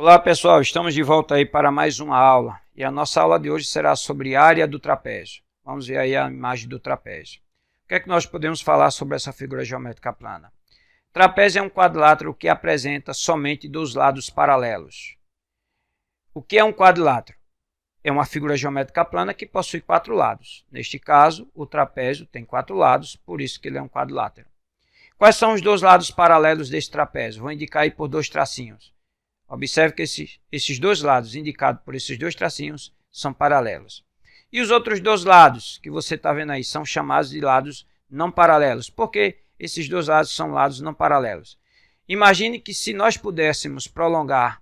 Olá pessoal, estamos de volta aí para mais uma aula e a nossa aula de hoje será sobre área do trapézio. Vamos ver aí a imagem do trapézio. O que é que nós podemos falar sobre essa figura geométrica plana? Trapézio é um quadrilátero que apresenta somente dois lados paralelos. O que é um quadrilátero? É uma figura geométrica plana que possui quatro lados. Neste caso, o trapézio tem quatro lados, por isso que ele é um quadrilátero. Quais são os dois lados paralelos desse trapézio? Vou indicar aí por dois tracinhos. Observe que esses dois lados indicados por esses dois tracinhos são paralelos. E os outros dois lados que você está vendo aí são chamados de lados não paralelos. Por que esses dois lados são lados não paralelos? Imagine que se nós pudéssemos prolongar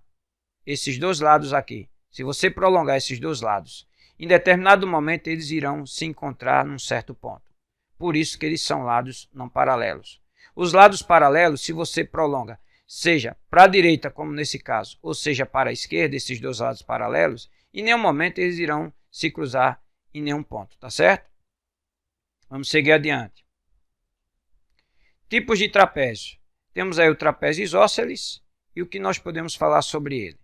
esses dois lados aqui, se você prolongar esses dois lados, em determinado momento eles irão se encontrar num certo ponto. Por isso que eles são lados não paralelos. Os lados paralelos, se você prolonga, seja para a direita, como nesse caso, ou seja para a esquerda, esses dois lados paralelos, em nenhum momento eles irão se cruzar em nenhum ponto, tá certo? Vamos seguir adiante. Tipos de trapézio. Temos aí o trapézio isósceles e o que nós podemos falar sobre ele.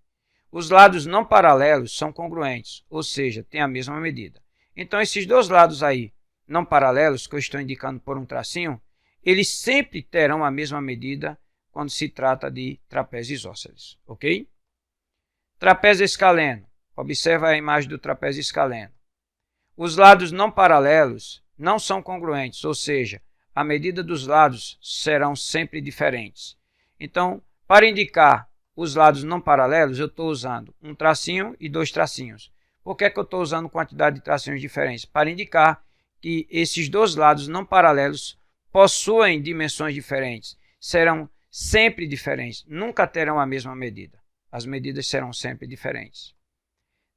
Os lados não paralelos são congruentes, ou seja, têm a mesma medida. Então, esses dois lados aí não paralelos, que eu estou indicando por um tracinho, eles sempre terão a mesma medida quando se trata de trapézio isósceles, ok? Trapézio escaleno. Observa a imagem do trapézio escaleno. Os lados não paralelos não são congruentes, ou seja, a medida dos lados serão sempre diferentes. Então, para indicar os lados não paralelos, eu estou usando um tracinho e dois tracinhos. Por que é que eu estou usando quantidade de tracinhos diferentes? Para indicar que esses dois lados não paralelos possuem dimensões diferentes, serão sempre diferentes, nunca terão a mesma medida. As medidas serão sempre diferentes.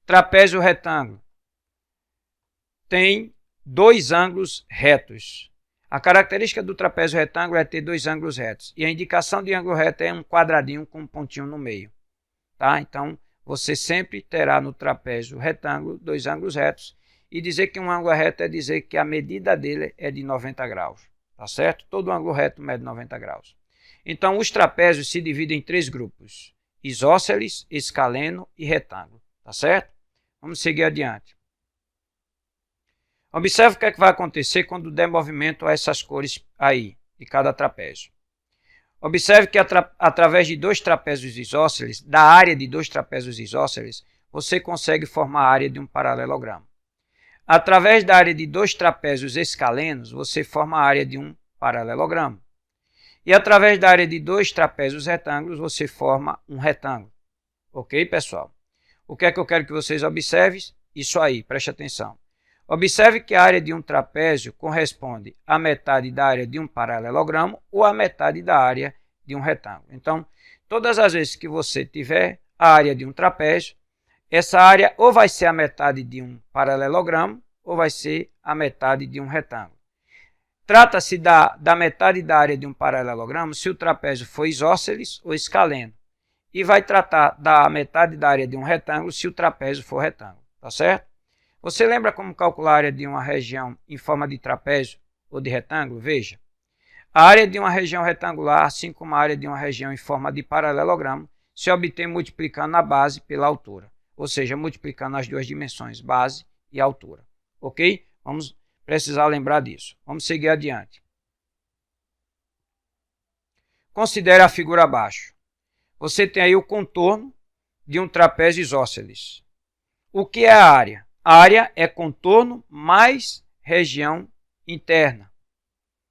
Trapézio retângulo. Tem dois ângulos retos. A característica do trapézio retângulo é ter dois ângulos retos. E a indicação de ângulo reto é um quadradinho com um pontinho no meio. Tá? Então, você sempre terá no trapézio retângulo dois ângulos retos. E dizer que um ângulo reto é dizer que a medida dele é de 90 graus. Tá certo? Todo ângulo reto mede 90 graus. Então, os trapézios se dividem em três grupos: isósceles, escaleno e retângulo. Tá certo? Vamos seguir adiante. Observe o que é que vai acontecer quando der movimento a essas cores aí, de cada trapézio. Observe que através de dois trapézios isósceles, da área de dois trapézios isósceles, você consegue formar a área de um paralelogramo. Através da área de dois trapézios escalenos, você forma a área de um paralelogramo. E através da área de dois trapézios retângulos, você forma um retângulo. Ok, pessoal? O que é que eu quero que vocês observem? Isso aí, preste atenção. Observe que a área de um trapézio corresponde à metade da área de um paralelogramo ou à metade da área de um retângulo. Então, todas as vezes que você tiver a área de um trapézio, essa área ou vai ser a metade de um paralelogramo ou vai ser a metade de um retângulo. Trata-se da metade da área de um paralelogramo se o trapézio for isósceles ou escaleno. E vai tratar da metade da área de um retângulo se o trapézio for retângulo. Tá certo? Você lembra como calcular a área de uma região em forma de trapézio ou de retângulo? Veja. A área de uma região retangular, assim como a área de uma região em forma de paralelogramo, se obtém multiplicando a base pela altura. Ou seja, multiplicando as duas dimensões, base e altura. Ok? Vamos precisar lembrar disso. Vamos seguir adiante. Considere a figura abaixo. Você tem aí o contorno de um trapézio isósceles. O que é a área? A área é contorno mais região interna,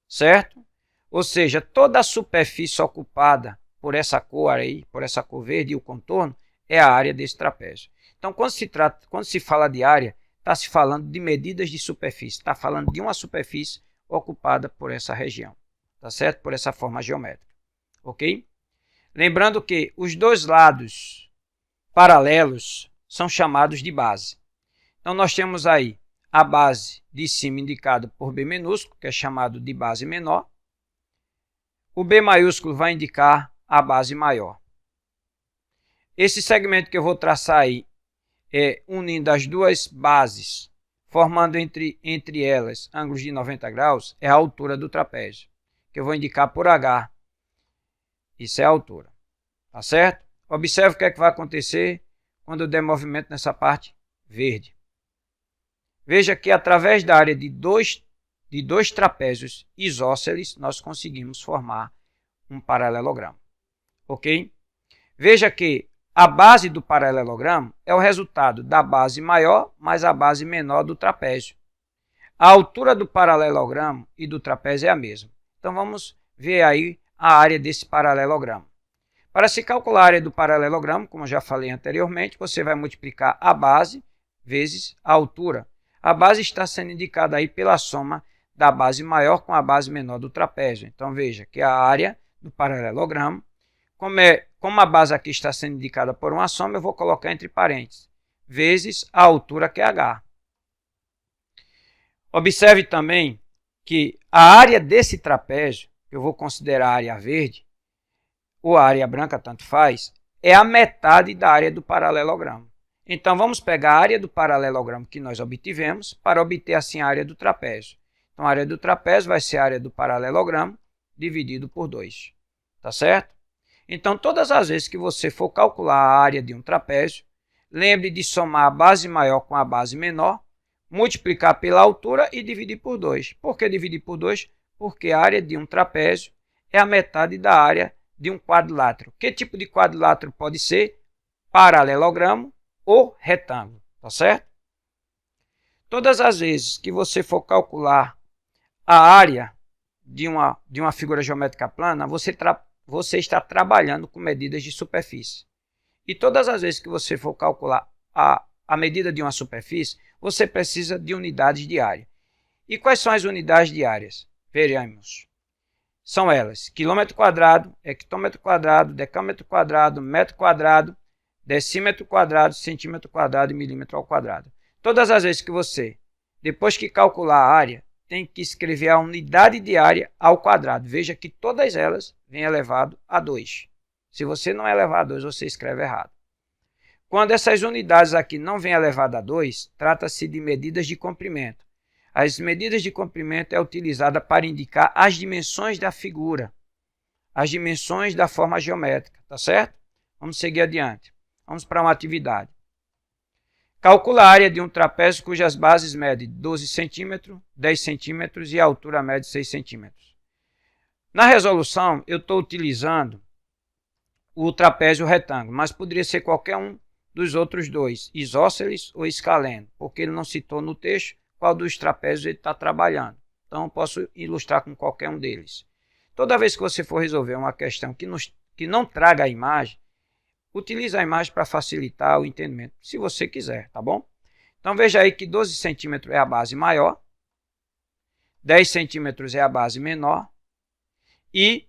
certo? Ou seja, toda a superfície ocupada por essa cor aí, por essa cor verde e o contorno, é a área desse trapézio. Então, quando se fala de área, está se falando de medidas de superfície, está falando de uma superfície ocupada por essa região, tá certo? Por essa forma geométrica, ok? Lembrando que os dois lados paralelos são chamados de base. Então, nós temos aí a base de cima indicada por B minúsculo, que é chamado de base menor. O B maiúsculo vai indicar a base maior. Esse segmento que eu vou traçar aí unindo as duas bases, formando entre elas ângulos de 90 graus, é a altura do trapézio, que eu vou indicar por H. Isso é a altura. Tá certo? Observe o que é que vai acontecer quando eu der movimento nessa parte verde. Veja que através da área de dois trapézios isósceles, nós conseguimos formar um paralelogramo. Ok? Veja que a base do paralelogramo é o resultado da base maior mais a base menor do trapézio. A altura do paralelogramo e do trapézio é a mesma. Então vamos ver aí a área desse paralelogramo. Para se calcular a área do paralelogramo, como eu já falei anteriormente, você vai multiplicar a base vezes a altura. A base está sendo indicada aí pela soma da base maior com a base menor do trapézio. Então veja que a área do paralelogramo, como a base aqui está sendo indicada por uma soma, eu vou colocar entre parênteses, vezes a altura que é h. Observe também que a área desse trapézio, que eu vou considerar a área verde, ou a área branca, tanto faz, é a metade da área do paralelogramo. Então, vamos pegar a área do paralelogramo que nós obtivemos para obter assim a área do trapézio. Então, a área do trapézio vai ser a área do paralelogramo dividido por 2. Tá certo? Então, todas as vezes que você for calcular a área de um trapézio, lembre de somar a base maior com a base menor, multiplicar pela altura e dividir por 2. Por que dividir por 2? Porque a área de um trapézio é a metade da área de um quadrilátero. Que tipo de quadrilátero pode ser? Paralelogramo ou retângulo, tá certo? Todas as vezes que você for calcular a área de uma figura geométrica plana, você está trabalhando com medidas de superfície. E todas as vezes que você for calcular a medida de uma superfície, você precisa de unidades de área. E quais são as unidades de áreas? Veremos. São elas: quilômetro quadrado, hectômetro quadrado, decâmetro quadrado, metro quadrado, decímetro quadrado, centímetro quadrado e milímetro ao quadrado. Todas as vezes que você, depois que calcular a área, tem que escrever a unidade de área ao quadrado. Veja que todas elas vêm elevado a 2. Se você não elevar a 2, você escreve errado. Quando essas unidades aqui não vêm elevadas a 2, trata-se de medidas de comprimento. As medidas de comprimento é utilizada para indicar as dimensões da figura, as dimensões da forma geométrica, tá certo? Vamos seguir adiante. Vamos para uma atividade. Calcula a área de um trapézio cujas bases medem 12 cm, 10 cm e a altura mede 6 cm. Na resolução, eu estou utilizando o trapézio retângulo, mas poderia ser qualquer um dos outros dois, isósceles ou escaleno, porque ele não citou no texto qual dos trapézios ele está trabalhando. Então, eu posso ilustrar com qualquer um deles. Toda vez que você for resolver uma questão que não traga a imagem, utilize a imagem para facilitar o entendimento, se você quiser, tá bom? Então, veja aí que 12 centímetros é a base maior, 10 centímetros é a base menor e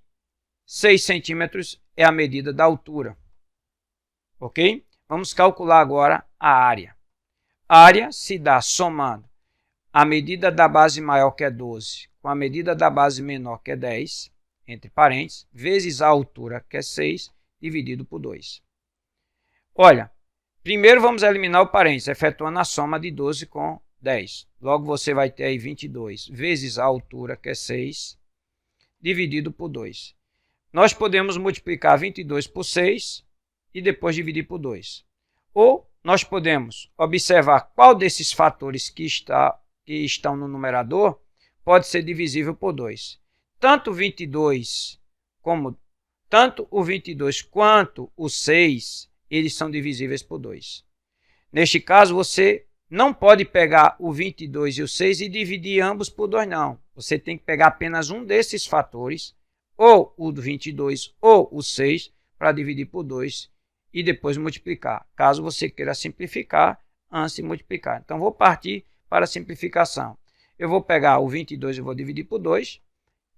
6 centímetros é a medida da altura. Ok? Vamos calcular agora a área. A área se dá somando a medida da base maior, que é 12, com a medida da base menor, que é 10, entre parênteses, vezes a altura, que é 6, dividido por 2. Olha, primeiro vamos eliminar o parênteses, efetuando a soma de 12 com 10. Logo, você vai ter aí 22 vezes a altura, que é 6, dividido por 2. Nós podemos multiplicar 22 por 6 e depois dividir por 2. Ou nós podemos observar qual desses fatores que estão no numerador pode ser divisível por 2. Tanto o 22 quanto o 6, eles são divisíveis por 2. Neste caso, você não pode pegar o 22 e o 6 e dividir ambos por 2, não. Você tem que pegar apenas um desses fatores, ou o do 22 ou o 6, para dividir por 2 e depois multiplicar, caso você queira simplificar antes de multiplicar. Então, vou partir para a simplificação. Eu vou pegar o 22 e vou dividir por 2,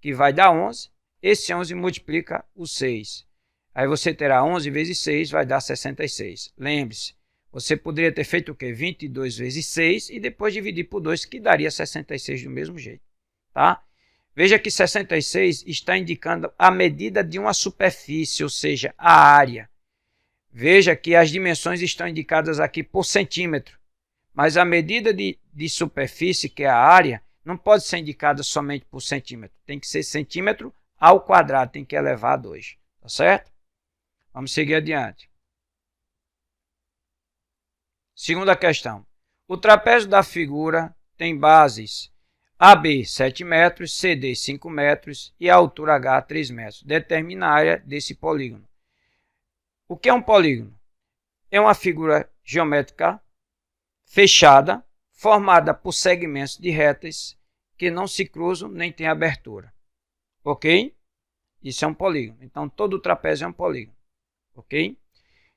que vai dar 11. Esse 11 multiplica o 6. Aí você terá 11 vezes 6, vai dar 66. Lembre-se, você poderia ter feito o quê? 22 vezes 6 e depois dividir por 2, que daria 66 do mesmo jeito. Tá? Veja que 66 está indicando a medida de uma superfície, ou seja, a área. Veja que as dimensões estão indicadas aqui por centímetro, mas a medida de superfície, que é a área, não pode ser indicada somente por centímetro. Tem que ser centímetro ao quadrado, tem que elevar a 2. Tá certo? Vamos seguir adiante. Segunda questão. O trapézio da figura tem bases AB 7 metros, CD 5 metros e a altura H 3 metros. Determina a área desse polígono. O que é um polígono? É uma figura geométrica fechada, formada por segmentos de retas que não se cruzam nem tem abertura. Ok? Isso é um polígono. Então, todo trapézio é um polígono. Ok?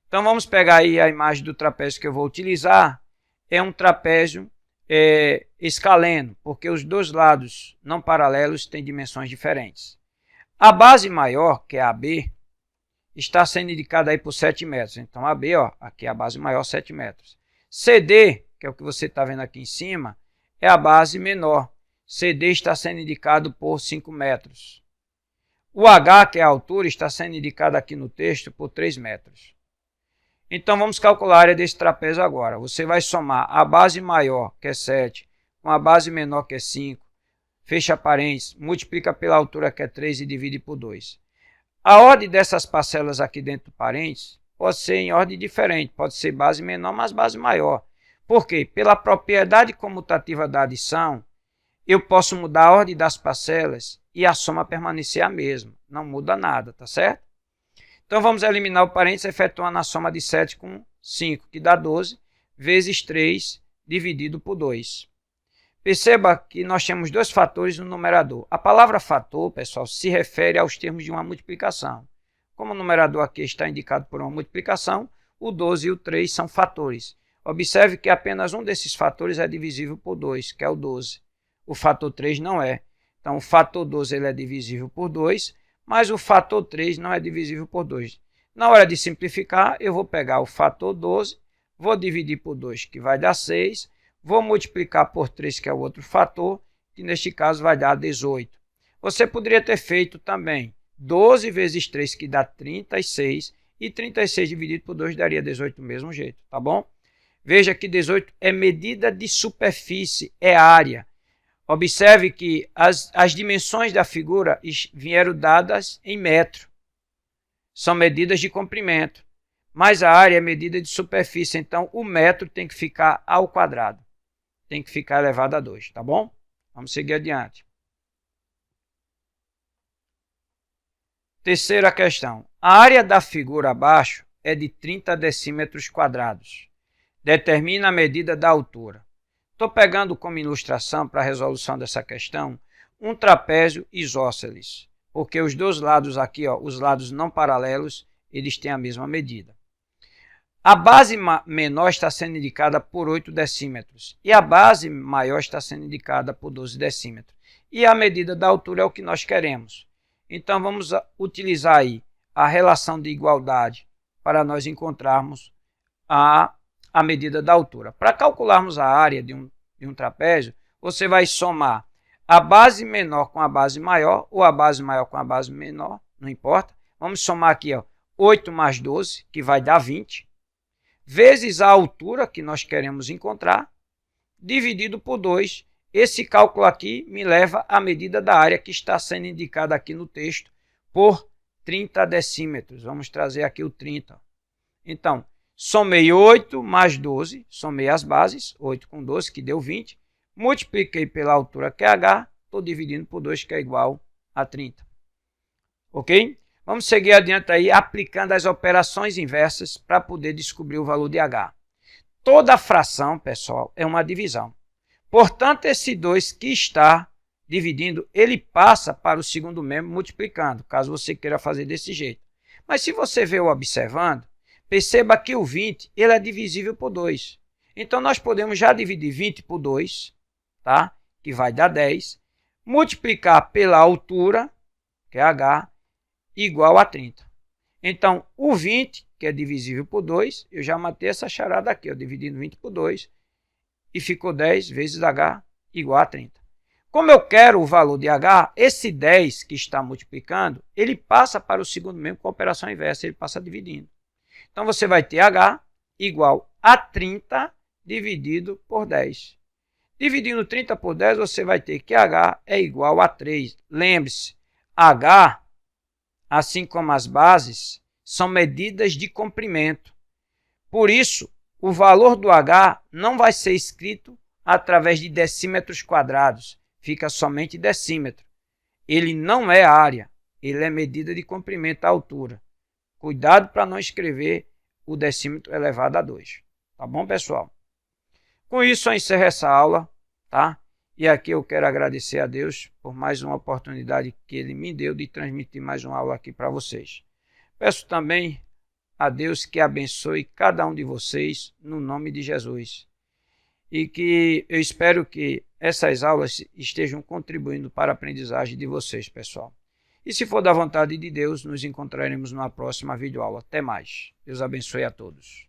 Então, vamos pegar aí a imagem do trapézio que eu vou utilizar. É um trapézio escaleno, porque os dois lados não paralelos têm dimensões diferentes. A base maior, que é a AB, está sendo indicada aí por 7 metros. Então, AB, ó, aqui é a base maior, 7 metros. CD, que é o que você está vendo aqui em cima, é a base menor. CD está sendo indicado por 5 metros. O H, que é a altura, está sendo indicado aqui no texto por 3 metros. Então, vamos calcular a área desse trapézio agora. Você vai somar a base maior, que é 7, com a base menor, que é 5, fecha parênteses, multiplica pela altura, que é 3, e divide por 2. A ordem dessas parcelas aqui dentro do parênteses pode ser em ordem diferente, pode ser base menor, mas base maior. Por quê? Pela propriedade comutativa da adição, eu posso mudar a ordem das parcelas e a soma permanecer a mesma. Não muda nada, tá certo? Então, vamos eliminar o parênteses efetuando a soma de 7 com 5, que dá 12, vezes 3 dividido por 2. Perceba que nós temos dois fatores no numerador. A palavra fator, pessoal, se refere aos termos de uma multiplicação. Como o numerador aqui está indicado por uma multiplicação, o 12 e o 3 são fatores. Observe que apenas um desses fatores é divisível por 2, que é o 12. O fator 3 não é. Então, o fator 12 ele é divisível por 2, mas o fator 3 não é divisível por 2. Na hora de simplificar, eu vou pegar o fator 12, vou dividir por 2, que vai dar 6, vou multiplicar por 3, que é o outro fator, que neste caso vai dar 18. Você poderia ter feito também 12 vezes 3, que dá 36, e 36 dividido por 2 daria 18 do mesmo jeito, tá bom? Veja que 18 é medida de superfície, é área. Observe que as dimensões da figura vieram dadas em metro. São medidas de comprimento. Mas a área é medida de superfície. Então, o metro tem que ficar ao quadrado. Tem que ficar elevado a 2, tá bom? Vamos seguir adiante. Terceira questão. A área da figura abaixo é de 30 decímetros quadrados. Determina a medida da altura. Estou pegando como ilustração para a resolução dessa questão um trapézio isósceles, porque os dois lados aqui, ó, os lados não paralelos, eles têm a mesma medida. A base menor está sendo indicada por 8 decímetros e a base maior está sendo indicada por 12 decímetros. E a medida da altura é o que nós queremos. Então, vamos utilizar aí a relação de igualdade para nós encontrarmos a medida da altura. Para calcularmos a área de um trapézio, você vai somar a base menor com a base maior, ou a base maior com a base menor, não importa. Vamos somar aqui, ó, 8 mais 12, que vai dar 20, vezes a altura que nós queremos encontrar, dividido por 2. Esse cálculo aqui me leva à medida da área que está sendo indicada aqui no texto por 30 decímetros. Vamos trazer aqui o 30. Então, somei 8 mais 12, somei as bases, 8 com 12, que deu 20. Multipliquei pela altura, que é H, estou dividindo por 2, que é igual a 30. Ok? Vamos seguir adiante aí, aplicando as operações inversas para poder descobrir o valor de H. Toda fração, pessoal, é uma divisão. Portanto, esse 2 que está dividindo, ele passa para o segundo membro multiplicando, caso você queira fazer desse jeito. Mas se você vê o observando, perceba que o 20 ele é divisível por 2. Então, nós podemos já dividir 20 por 2, tá? Que vai dar 10, multiplicar pela altura, que é H, igual a 30. Então, o 20, que é divisível por 2, eu já matei essa charada aqui, ó, dividindo 20 por 2, e ficou 10 vezes H igual a 30. Como eu quero o valor de H, esse 10 que está multiplicando, ele passa para o segundo membro com a operação inversa, ele passa dividindo. Então, você vai ter H igual a 30 dividido por 10. Dividindo 30 por 10, você vai ter que H é igual a 3. Lembre-se, H, assim como as bases, são medidas de comprimento. Por isso, o valor do H não vai ser escrito através de decímetros quadrados, fica somente decímetro. Ele não é área, ele é medida de comprimento à altura. Cuidado para não escrever o decímetro elevado a 2. Tá bom, pessoal? Com isso, eu encerro essa aula, tá? E aqui eu quero agradecer a Deus por mais uma oportunidade que Ele me deu de transmitir mais uma aula aqui para vocês. Peço também a Deus que abençoe cada um de vocês no nome de Jesus. E que eu espero que essas aulas estejam contribuindo para a aprendizagem de vocês, pessoal. E se for da vontade de Deus, nos encontraremos numa próxima videoaula. Até mais. Deus abençoe a todos.